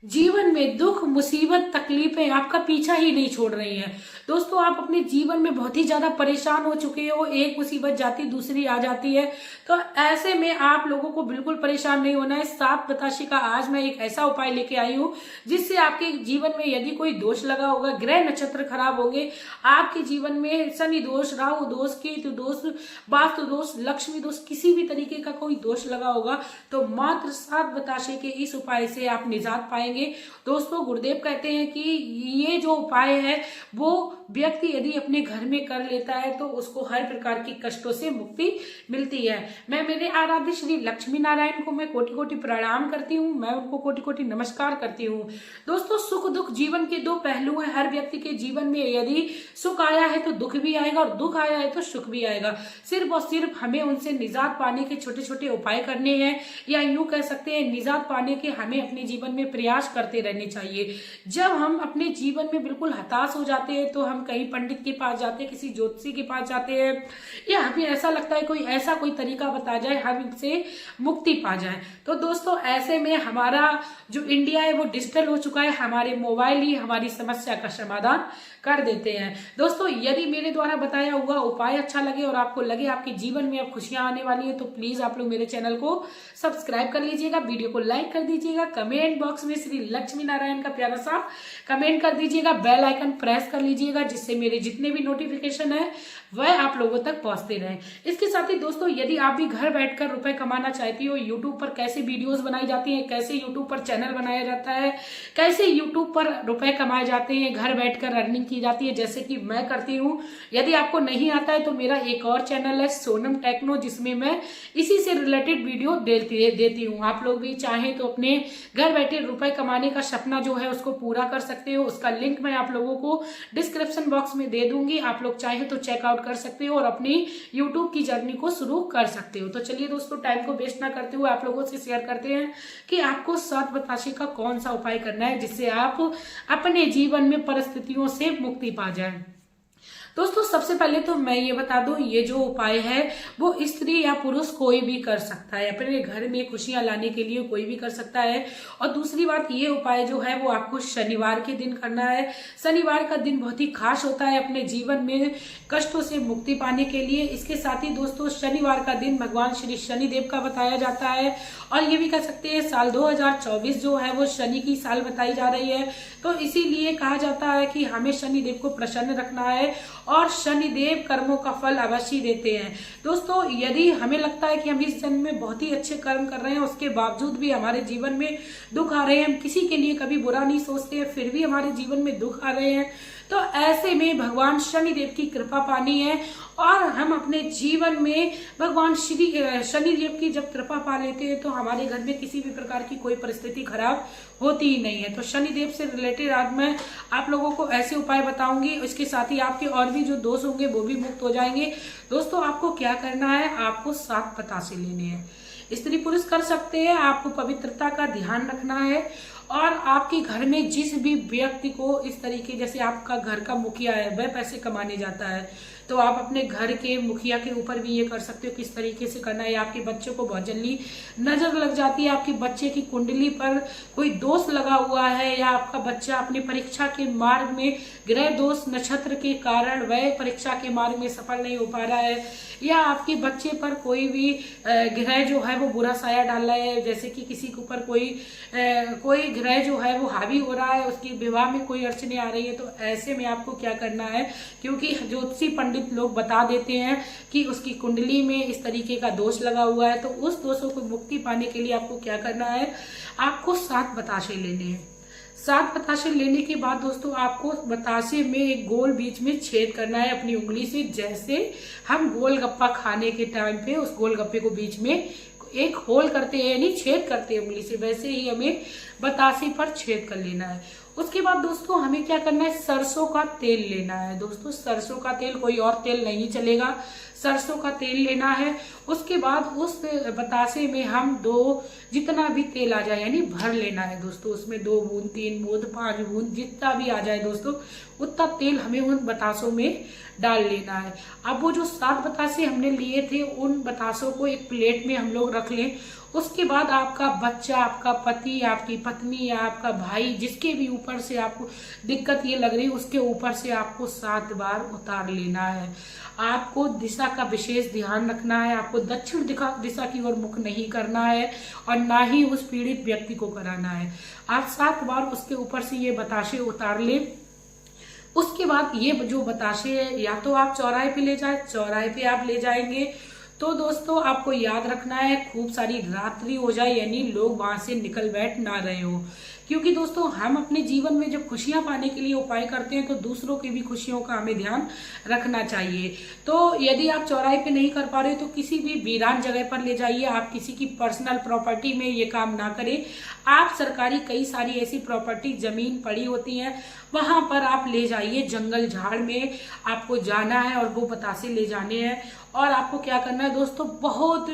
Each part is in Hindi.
जीवन में दुख, मुसीबत, तकलीफें आपका पीछा ही नहीं छोड़ रही हैं। दोस्तों, आप अपने जीवन में बहुत ही ज्यादा परेशान हो चुके हो, एक मुसीबत जाती दूसरी आ जाती है। तो ऐसे में आप लोगों को बिल्कुल परेशान नहीं होना है। सात बताशी का आज मैं एक ऐसा उपाय लेके आई हूँ जिससे आपके जीवन में यदि कोई दोष लगा होगा, ग्रह नक्षत्र खराब होंगे, आपके जीवन में शनि दोष, राहु दोष, केतु दोष, वास्तु दोष, लक्ष्मी दोष, किसी भी तरीके का कोई दोष लगा होगा, तो मात्र सात बताशे के इस उपाय से आप निजात पाएंगे। दोस्तों, गुरुदेव कहते हैं कि ये जो उपाय है वो व्यक्ति यदि अपने घर में कर लेता है तो उसको हर प्रकार की कष्टों से मुक्ति मिलती है। मैं मेरे आराध्य श्री लक्ष्मी नारायण को मैं कोटि कोटि प्रणाम करती हूँ, मैं उनको कोटि कोटि नमस्कार करती हूँ। दोस्तों, सुख दुख जीवन के दो पहलू हैं। हर व्यक्ति के जीवन में यदि सुख आया है तो दुख भी आएगा और दुख आया है तो सुख भी आएगा। सिर्फ और सिर्फ हमें उनसे निजात पाने के छोटे छोटे उपाय करने हैं, या यूं कह सकते हैं निजात पाने के हमें अपने जीवन में प्रयास करते रहने चाहिए। जब हम अपने जीवन में बिल्कुल हताश हो जाते हैं तो हम कहीं पंडित के पास जाते हैं, किसी ज्योतिषी के पास जाते हैं, या हमें ऐसा लगता है कोई तरीका बता जाए हम इनसे मुक्ति पा जाए। तो दोस्तों, ऐसे में हमारा जो इंडिया है वो डिजिटल हो चुका है। हमारे मोबाइल ही हमारी समस्या का समाधान कर देते हैं। दोस्तों, यदि मेरे द्वारा बताया हुआ उपाय अच्छा लगे और आपको लगे आपके जीवन में अब खुशियां आने वाली है तो प्लीज आप लोग मेरे चैनल को सब्सक्राइब कर लीजिएगा, वीडियो को लाइक कर दीजिएगा, कमेंट बॉक्स में श्री लक्ष्मी नारायण का प्यारा सा कमेंट कर दीजिएगा, बेल आइकन प्रेस कर लीजिएगा जिससे मेरे जितने भी नोटिफिकेशन है वह आप लोगों तक पहुंचते रहे। इसके साथ ही दोस्तों, यदि आप भी घर बैठकर रुपए कमाना चाहती हो, यूट्यूब पर कैसे वीडियोस बनाई जाती हैं, कैसे यूट्यूब पर चैनल बनाया जाता है, कैसे यूट्यूब पर रुपए कमाए जाते हैं, घर बैठकर अर्निंग की जाती है जैसे कि मैं करती हूँ, यदि आपको नहीं आता है तो मेरा एक और चैनल है सोनम टेक्नो, जिसमें मैं इसी से रिलेटेड वीडियो देती हूँ। आप लोग भी चाहें तो अपने घर बैठे रुपए कमाने का सपना जो है उसको पूरा कर सकते हो। उसका लिंक मैं आप लोगों को डिस्क्रिप्शन बॉक्स में दे दूंगी, आप लोग चाहे तो चेकआउट कर सकते हो और अपनी यूट्यूब की जर्नी को शुरू कर सकते हो। तो चलिए दोस्तों, टाइम को वेस्ट ना करते हुए आप लोगों से शेयर करते हैं कि आपको सात बताशे का कौन सा उपाय करना है जिससे आप अपने जीवन में परिस्थितियों से मुक्ति पा जाए। दोस्तों, सबसे पहले तो मैं ये बता दूं, ये जो उपाय है वो स्त्री या पुरुष कोई भी कर सकता है, अपने घर में खुशियां लाने के लिए कोई भी कर सकता है। और दूसरी बात, ये उपाय जो है वो आपको शनिवार के दिन करना है। शनिवार का दिन बहुत ही खास होता है अपने जीवन में कष्टों से मुक्ति पाने के लिए। इसके साथ ही दोस्तों, शनिवार का दिन भगवान श्री शनिदेव का बताया जाता है, और ये भी कह सकते हैं साल 2024 जो है वो शनि की साल बताई जा रही है। तो इसीलिए कहा जाता है कि हमें शनिदेव को प्रसन्न रखना है, और शनिदेव कर्मों का फल अवश्य देते हैं। दोस्तों, यदि हमें लगता है कि हम इस जन्म में बहुत ही अच्छे कर्म कर रहे हैं, उसके बावजूद भी हमारे जीवन में दुख आ रहे हैं, हम किसी के लिए कभी बुरा नहीं सोचते हैं, फिर भी हमारे जीवन में दुख आ रहे हैं, तो ऐसे में भगवान शनिदेव की कृपा पानी है। और हम अपने जीवन में भगवान श्री शनिदेव की जब कृपा पा लेते हैं तो हमारे घर में किसी भी प्रकार की कोई परिस्थिति खराब होती ही नहीं है। तो शनिदेव से रिलेटेड आज मैं आप लोगों को ऐसे उपाय बताऊंगी, इसके साथ ही आपके और भी जो दोष होंगे वो भी मुक्त हो जाएंगे। दोस्तों, आपको क्या करना है, आपको सात बताशे लेने हैं। स्त्री पुरुष कर सकते हैं, आपको पवित्रता का ध्यान रखना है। और आपके घर में जिस भी व्यक्ति को इस तरीके, जैसे आपका घर का मुखिया है वह पैसे कमाने जाता है, तो आप अपने घर के मुखिया के ऊपर भी ये कर सकते हो किस तरीके से करना है। आपके बच्चों को बहुत जल्दी नजर लग जाती है, आपके बच्चे की कुंडली पर कोई दोष लगा हुआ है, या आपका बच्चा अपनी परीक्षा के मार्ग में ग्रह दोष नक्षत्र के कारण वह परीक्षा के मार्ग में सफल नहीं हो पा रहा है, या आपके बच्चे पर कोई भी ग्रह जो है वो बुरा साया डाल रहा है, जैसे कि किसी के ऊपर कोई ग्रह जो है वो हावी हो रहा है, उसकी विवाह में कोई अड़चने आ रही है, तो ऐसे में आपको क्या करना है, क्योंकि ज्योतिषी पंडित लोग बता देते हैं कि उसकी कुंडली में इस तरीके का दोष लगा हुआ है, तो उस दोषों को मुक्ति पाने के लिए आपको क्या करना है, आपको सात बताशे लेने हैं। सात बताशे लेने के बाद दोस्तों, आपको बताशे में एक गोल बीच में छेद करना है अपनी उंगली से, जैसे हम गोलगप्पा खाने के टाइम पे उस गोलगप्पे को बीच में एक होल करते हैं, यानी छेद करते हैं उंगली से, वैसे ही हमें बताशे पर छेद कर लेना है। उसके बाद दोस्तों, हमें क्या करना है, सरसों का तेल लेना है। दोस्तों, सरसों का तेल, कोई और तेल नहीं चलेगा, सरसों का तेल लेना है। उसके बाद उस बतासे में हम जितना भी तेल आ जाए यानी भर लेना है दोस्तों, उसमें 2 बूंद 3 बूंद 5 बूंद जितना भी आ जाए दोस्तों, उतना तेल हमें उन बतासों में डाल लेना है। अब वो जो 7 बतासे हमने लिए थे, उन बतासों को एक प्लेट में हम लोग रख लें। उसके बाद आपका बच्चा, आपका पति, आपकी पत्नी या आपका भाई, जिसके भी ऊपर से आपको दिक्कत ये लग रही है, उसके ऊपर से आपको 7 बार उतार लेना है। आपको दिशा का विशेष ध्यान रखना है। आपको दक्षिण दिशा की ओर मुख नहीं करना है और ना ही उस पीड़ित व्यक्ति को कराना है। आप 7 बार उसके ऊपर से ये बताशे उतार ले। उसके बाद ये जो बताशे है, या तो आप चौराहे पे ले जाए, चौराहे पे आप ले जाएंगे तो दोस्तों आपको याद रखना है खूब सारी रात्रि हो जाए, यानी लोग वहां से निकल बैठ ना रहे हो। क्योंकि दोस्तों हम अपने जीवन में जब खुशियां पाने के लिए उपाय करते हैं तो दूसरों की भी खुशियों का हमें ध्यान रखना चाहिए। तो यदि आप चौराहे पे नहीं कर पा रहे तो किसी भी वीरान जगह पर ले जाइए। आप किसी की पर्सनल प्रॉपर्टी में ये काम ना करें। आप सरकारी कई सारी ऐसी प्रॉपर्टी, जमीन पड़ी होती है, वहां पर आप ले जाइए। जंगल झाड़ में आपको जाना है और वो बतासे ले जाने हैं। और आपको क्या करना है दोस्तों, बहुत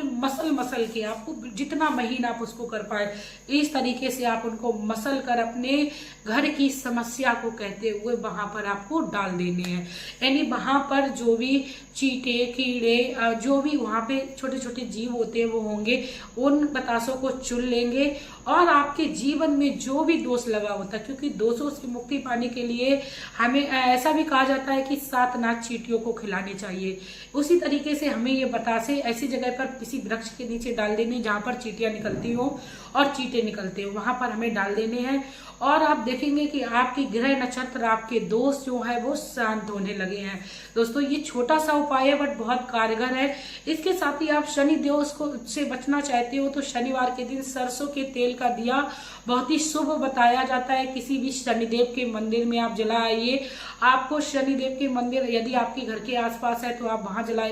मसल के, आपको जितना महीन आप उसको कर पाए इस तरीके से आप उनको मसल कर अपने घर की समस्या को कहते हुए वहां पर आपको डाल देने हैं। यानी वहां पर जो भी चींटे, कीड़े, जो भी वहां पे छोटे छोटे जीव होते हैं वो होंगे, उन बतासों को चुन लेंगे। और आपके जीवन में जो भी दोष लगा होता है, क्योंकि दोषों से मुक्ति पाने के लिए हमें ऐसा भी कहा जाता है कि 7 नाग चींटियों को खिलाने चाहिए। उसी तरीके से हमें ये बतासे ऐसी जगह पर किसी वृक्ष के नीचे डाल देने जहां पर चींटियां निकलती हो और चींटे निकलते हो, वहां पर हमें डाल देने हैं। और आप देखेंगे कि आपके ग्रह नक्षत्र, आपके दोष जो है वो शांत होने लगे हैं। दोस्तों ये छोटा सा उपाय है बट बहुत कारगर है। इसके साथ ही आप शनि देव से बचना चाहते हो तो शनिवार के दिन सरसों के तेल का दिया बहुत ही शुभ बताया जाता है। किसी भी शनिदेव के मंदिर में आप जला आइए। आपको शनिदेव के मंदिर यदि आपके घर के आसपास है तो आप वहां जला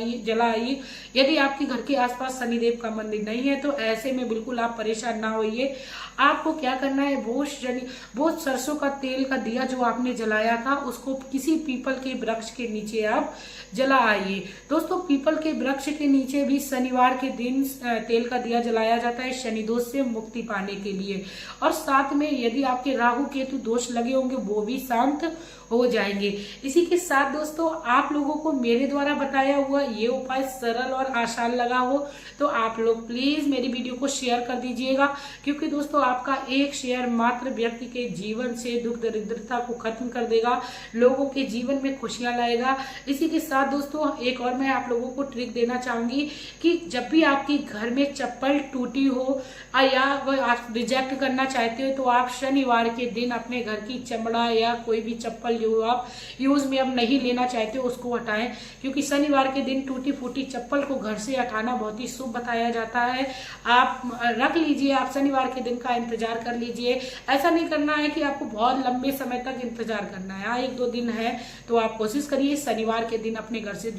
आइए। यदि आपके घर के आसपास शनिदेव का मंदिर नहीं है तो ऐसे में बिल्कुल आप परेशान ना होइए। आपको क्या करना है, वो सरसों का तेल का दिया जो आपने जलाया था उसको किसी पीपल के वृक्ष के नीचे आप जला आइए। दोस्तों पीपल के वृक्ष के नीचे भी शनिवार के दिन तेल का दिया जलाया जाता है शनि दोष से मुक्ति पाने के लिए। और साथ में यदि आपके राहु केतु दोष लगे होंगे वो भी शांत हो जाएंगे। इसी के साथ दोस्तों आप लोगों को मेरे द्वारा बताया हुआ ये उपाय सरल और आसान लगा हो तो आप लोग प्लीज मेरी वीडियो को शेयर कर दीजिएगा। क्योंकि दोस्तों आपका एक शेयर मात्र व्यक्ति के जीवन से दुख दरिद्रता को खत्म कर देगा, लोगों के जीवन में खुशियां लाएगा। इसी के साथ दोस्तों एक और मैं आप लोगों को ट्रिक देना चाहूंगी कि जब भी आपके घर में चप्पल टूटी हो या आप रिजेक्ट करना चाहते हो तो आप शनिवार के दिन अपने घर की चमड़ा या कोई भी चप्पल जो आप यूज में अब नहीं लेना चाहते उसको हटाएं। क्योंकि शनिवार के दिन टूटी फूटी चप्पल को घर से हटाना बहुत ही शुभ बताया जाता है। आप रख लीजिए, आप शनिवार के दिन का इंतजार कर लीजिए। ऐसा नहीं करना है कि आपको बहुत लंबे समय तक इंतजार करना है। हाँ 1-2 दिन है तो आप कोशिश करिए शनिवार के दिन अपने घर से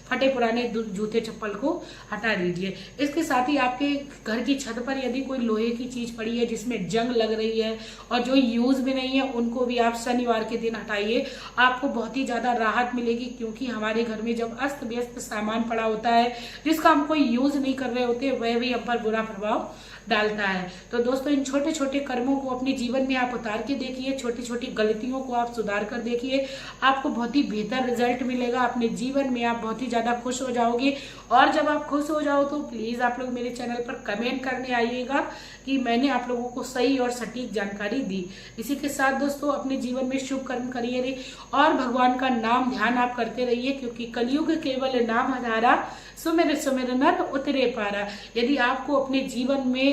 फटे पुराने जूते चप्पल को हटा दीजिए। इसके साथ ही आपके घर की छत पर यदि कोई लोहे की चीज पड़ी है जिसमें जंग लग रही है और जो यूज में नहीं है उनको भी आप शनिवार के दिन हटाइए। आपको बहुत ही ज्यादा राहत मिलेगी। क्योंकि हमारे घर में जब अस्त व्यस्त सामान पड़ा होता है जिसका हम कोई यूज नहीं कर रहे होते वह भी हम पर बुरा प्रभाव डालता है। तो दोस्तों इन छोटे छोटे कर्मों को अपने जीवन में आप उतार के देखिए, छोटी छोटी गलतियों को आप सुधार कर देखिए, आपको बहुत ही बेहतर रिजल्ट मिलेगा। अपने जीवन में आप बहुत ही ज्यादा खुश हो जाओगे। और जब आप खुश हो जाओ तो प्लीज आप लोग मेरे चैनल पर कमेंट करने आइएगा कि मैंने आप लोगों को सही और सटीक जानकारी दी। इसी के साथ दोस्तों अपने जीवन में शुभ कर्म करिए और भगवान का नाम ध्यान आप करते रहिए। क्योंकि कलयुग केवल नाम हजारा, सुमिर सुमिर नर उतरे पारा। यदि आपको अपने जीवन में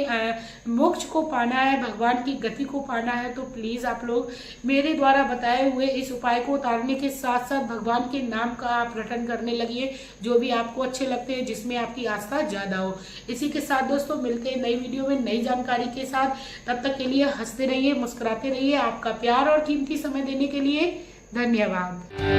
मोक्ष को पाना है, भगवान की गति को पाना है तो प्लीज आप लोग मेरे द्वारा बताए हुए इस उपाय को उतारने के साथ साथ भगवान के नाम का आप रटन करने लगिए, जो भी आपको अच्छे लगते हैं, जिसमें आपकी आस्था ज्यादा हो। इसी के साथ दोस्तों मिलते हैं नई वीडियो में नई जानकारी के साथ। तब तक के लिए हंसते रहिए, मुस्कुराते रहिए। आपका प्यार और कीमती समय देने के लिए धन्यवाद।